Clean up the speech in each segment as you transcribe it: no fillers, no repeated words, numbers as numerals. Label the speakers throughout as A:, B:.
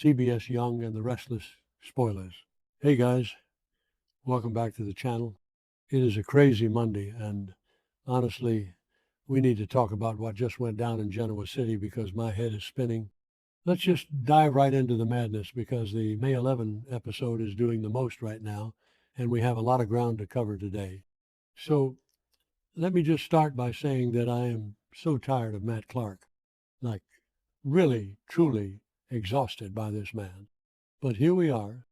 A: CBS Young and the Restless spoilers. Hey guys, welcome back to the channel. It is a crazy Monday, and honestly, we need to talk about what just went down in Genoa City because my head is spinning. Let's just dive right into the madness because the May 11 episode is doing the most right now, and we have a lot of ground to cover today. So let me just start by saying that I am so tired of Matt Clark. Like, really, truly exhausted by this man. But here we are.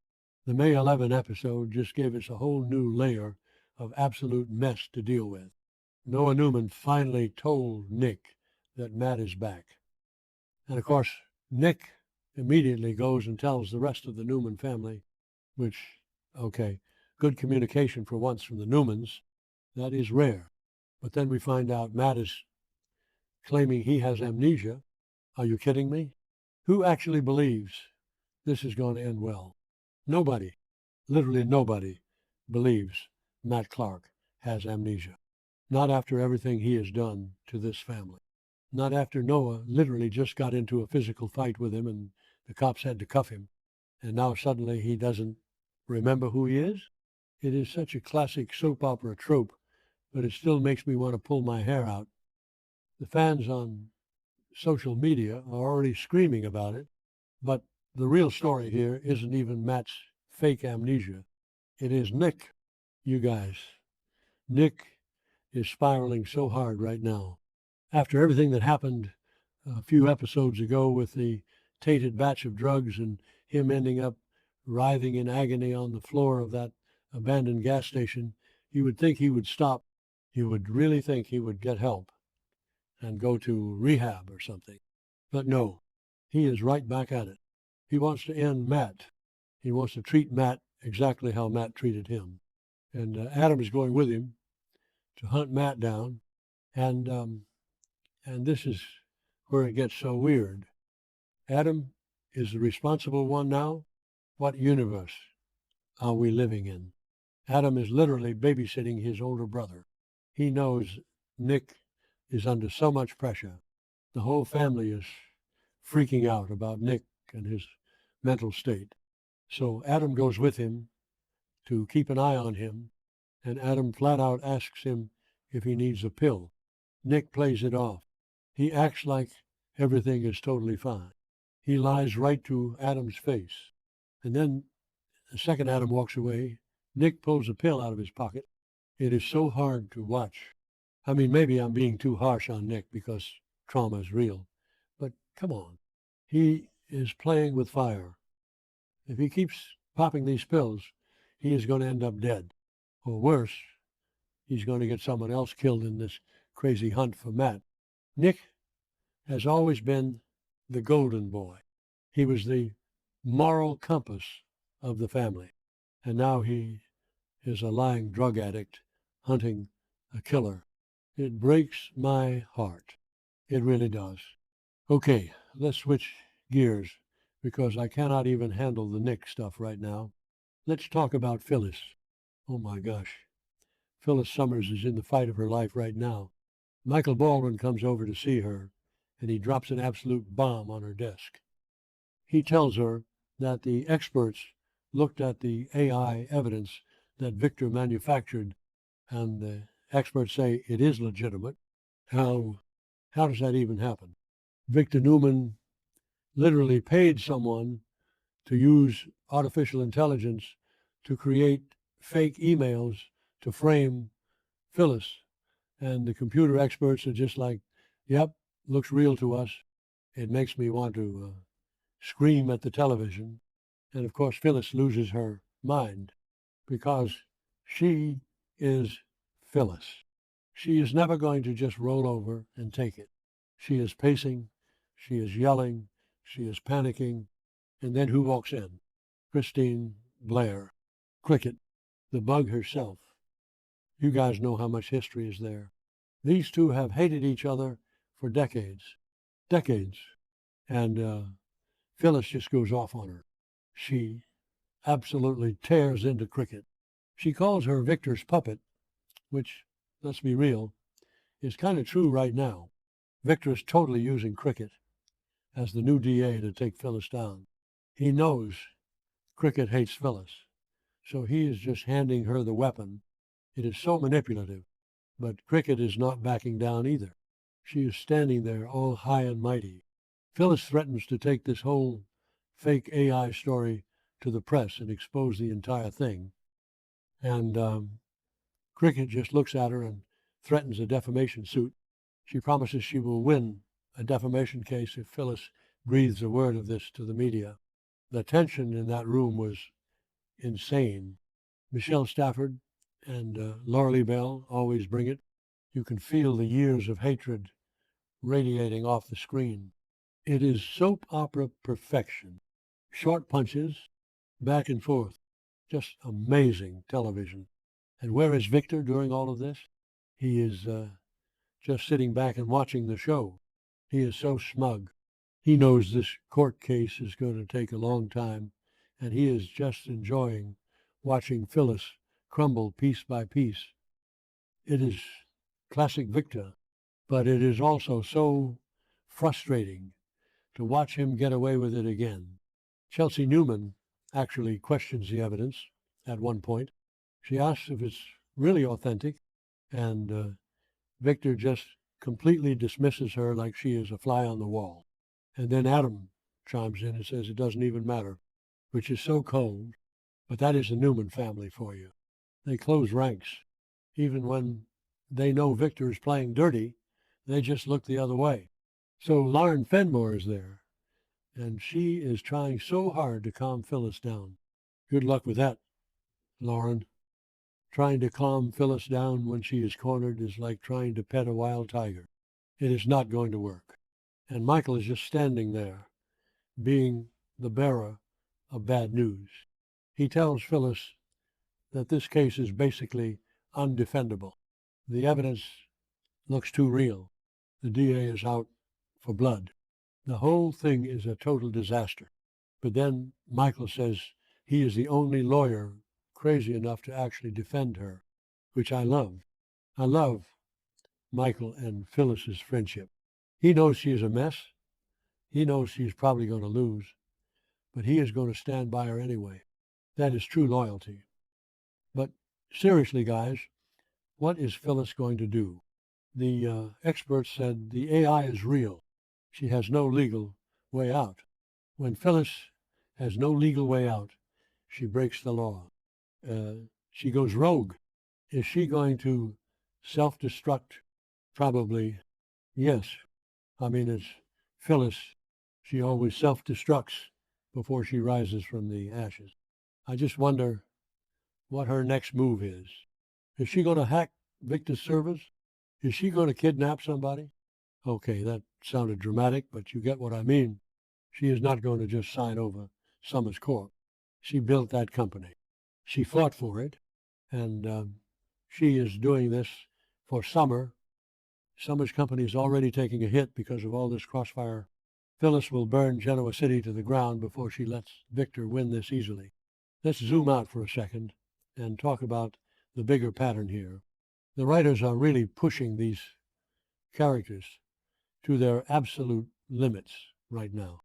A: The May 11 episode just gave us a whole new layer of absolute mess to deal with. Noah Newman finally told Nick that Matt is back. And of course, Nick immediately goes and tells the rest of the Newman family, which, okay, good communication for once from the Newmans. That is rare. But then we find out Matt is claiming he has amnesia. Are you kidding me? Who actually believes this is going to end well? Nobody, literally nobody, believes Matt Clark has amnesia. Not after everything he has done to this family. Not after Noah literally just got into a physical fight with him and the cops had to cuff him. And now suddenly he doesn't remember who he is? It is such a classic soap opera trope, but it still makes me want to pull my hair out. The fans on social media are already screaming about it, but the real story here isn't even Matt's fake amnesia. It is Nick, you guys. Nick is spiraling so hard right now. After everything that happened a few episodes ago with the tainted batch of drugs and him ending up writhing in agony on the floor of that abandoned gas station, you would think he would stop. You would really think he would get help and go to rehab or something. But no, he is right back at it. He wants to end Matt. He wants to treat Matt exactly how Matt treated him. And Adam is going with him to hunt Matt down. And this is where it gets so weird. Adam is the responsible one now. What universe are we living in? Adam is literally babysitting his older brother. He knows Nick is under so much pressure. The whole family is freaking out about Nick and his mental state. So Adam goes with him to keep an eye on him, and Adam flat out asks him if he needs a pill. Nick plays it off. He acts like everything is totally fine. He lies right to Adam's face. And then the second Adam walks away, Nick pulls a pill out of his pocket. It is so hard to watch. I mean, maybe I'm being too harsh on Nick because trauma is real. But come on. He is playing with fire. If he keeps popping these pills, he is going to end up dead. Or worse, he's going to get someone else killed in this crazy hunt for Matt. Nick has always been the golden boy. He was the moral compass of the family. And now he is a lying drug addict hunting a killer. It breaks my heart. It really does. Okay, let's switch gears because I cannot even handle the Nick stuff right now. Let's talk about Phyllis. Oh my gosh. Phyllis Summers is in the fight of her life right now. Michael Baldwin comes over to see her, and he drops an absolute bomb on her desk. He tells her that the experts looked at the AI evidence that Victor manufactured, and the experts say it is legitimate. How does that even happen? Victor Newman literally paid someone to use artificial intelligence to create fake emails to frame Phyllis. And the computer experts are just like, yep, looks real to us. It makes me want to scream at the television. And of course, Phyllis loses her mind because she is Phyllis. She is never going to just roll over and take it. She is pacing, she is yelling, she is panicking. And then who walks in? Christine Blair, Cricket, the bug herself. You guys know how much history is there. These two have hated each other for decades. Decades. And Phyllis just goes off on her. She absolutely tears into Cricket. She calls her Victor's puppet, which, let's be real, is kind of true right now. Victor is totally using Cricket as the new DA to take Phyllis down. He knows Cricket hates Phyllis, so he is just handing her the weapon. It is so manipulative, but Cricket is not backing down either. She is standing there all high and mighty. Phyllis threatens to take this whole fake AI story to the press and expose the entire thing. And Cricket just looks at her and threatens a defamation suit. She promises she will win a defamation case if Phyllis breathes a word of this to the media. The tension in that room was insane. Michelle Stafford and Laura Lee Bell always bring it. You can feel the years of hatred radiating off the screen. It is soap opera perfection. Short punches, back and forth. Just amazing television. And where is Victor during all of this? He is just sitting back and watching the show. He is so smug. He knows this court case is going to take a long time, and he is just enjoying watching Phyllis crumble piece by piece. It is classic Victor, but it is also so frustrating to watch him get away with it again. Chelsea Newman actually questions the evidence at one point. She asks if it's really authentic, and Victor just completely dismisses her like she is a fly on the wall. And then Adam chimes in and says it doesn't even matter, which is so cold. But that is the Newman family for you. They close ranks. Even when they know Victor is playing dirty, they just look the other way. So Lauren Fenmore is there, and she is trying so hard to calm Phyllis down. Good luck with that, Lauren. Trying to calm Phyllis down when she is cornered is like trying to pet a wild tiger. It is not going to work. And Michael is just standing there, being the bearer of bad news. He tells Phyllis that this case is basically undefendable. The evidence looks too real. The DA is out for blood. The whole thing is a total disaster. But then Michael says he is the only lawyer crazy enough to actually defend her, which I love. I love Michael and Phyllis's friendship. He knows she is a mess. He knows she's probably going to lose, but he is going to stand by her anyway. That is true loyalty. But seriously, guys, what is Phyllis going to do? The experts said the AI is real. She has no legal way out. When Phyllis has no legal way out, she breaks the law. She goes rogue. Is she going to self-destruct? Probably, yes. I mean, it's Phyllis. She always self-destructs before she rises from the ashes. I just wonder what her next move is. Is she going to hack Victor's servers? Is she going to kidnap somebody? Okay, that sounded dramatic, but you get what I mean. She is not going to just sign over Summers Corp. She built that company. She fought for it, and she is doing this for Summer. Summer's company is already taking a hit because of all this crossfire. Phyllis will burn Genoa City to the ground before she lets Victor win this easily. Let's zoom out for a second and talk about the bigger pattern here. The writers are really pushing these characters to their absolute limits right now.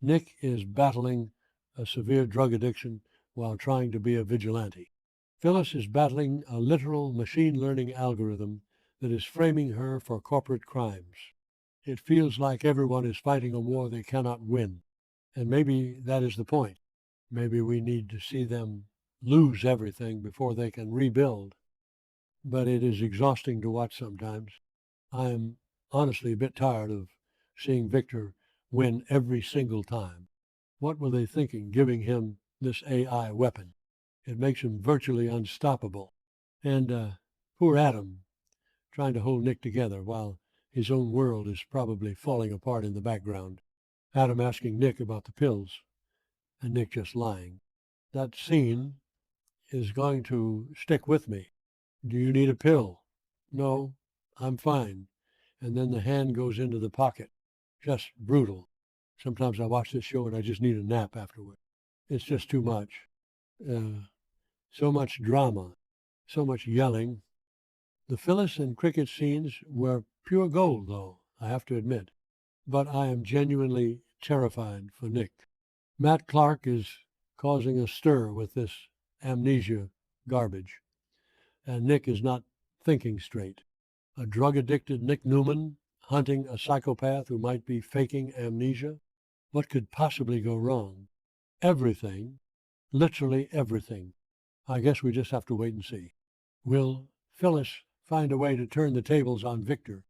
A: Nick is battling a severe drug addiction while trying to be a vigilante. Phyllis is battling a literal machine learning algorithm that is framing her for corporate crimes. It feels like everyone is fighting a war they cannot win. And maybe that is the point. Maybe we need to see them lose everything before they can rebuild. But it is exhausting to watch sometimes. I am honestly a bit tired of seeing Victor win every single time. What were they thinking, giving him this AI weapon? It makes him virtually unstoppable. And poor Adam, trying to hold Nick together while his own world is probably falling apart in the background. Adam asking Nick about the pills, and Nick just lying. That scene is going to stick with me. Do you need a pill? No, I'm fine. And then the hand goes into the pocket. Just brutal. Sometimes I watch this show and I just need a nap afterward. It's just too much. So much drama, so much yelling. The Phyllis and Cricket scenes were pure gold, though, I have to admit. But I am genuinely terrified for Nick. Matt Clark is causing a stir with this amnesia garbage, and Nick is not thinking straight. A drug addicted Nick Newman hunting a psychopath who might be faking amnesia? What could possibly go wrong? Everything, literally everything. I guess we just have to wait and see. Will Phyllis find a way to turn the tables on Victor,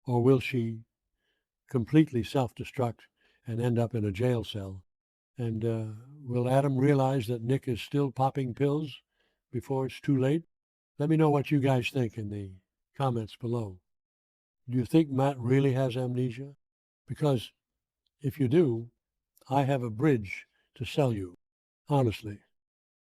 A: or will she completely self destruct and end up in a jail cell? And will Adam realize that Nick is still popping pills before it's too late? Let me know what you guys think in the comments below. Do you think Matt really has amnesia? Because if you do, I have a bridge to sell you, honestly.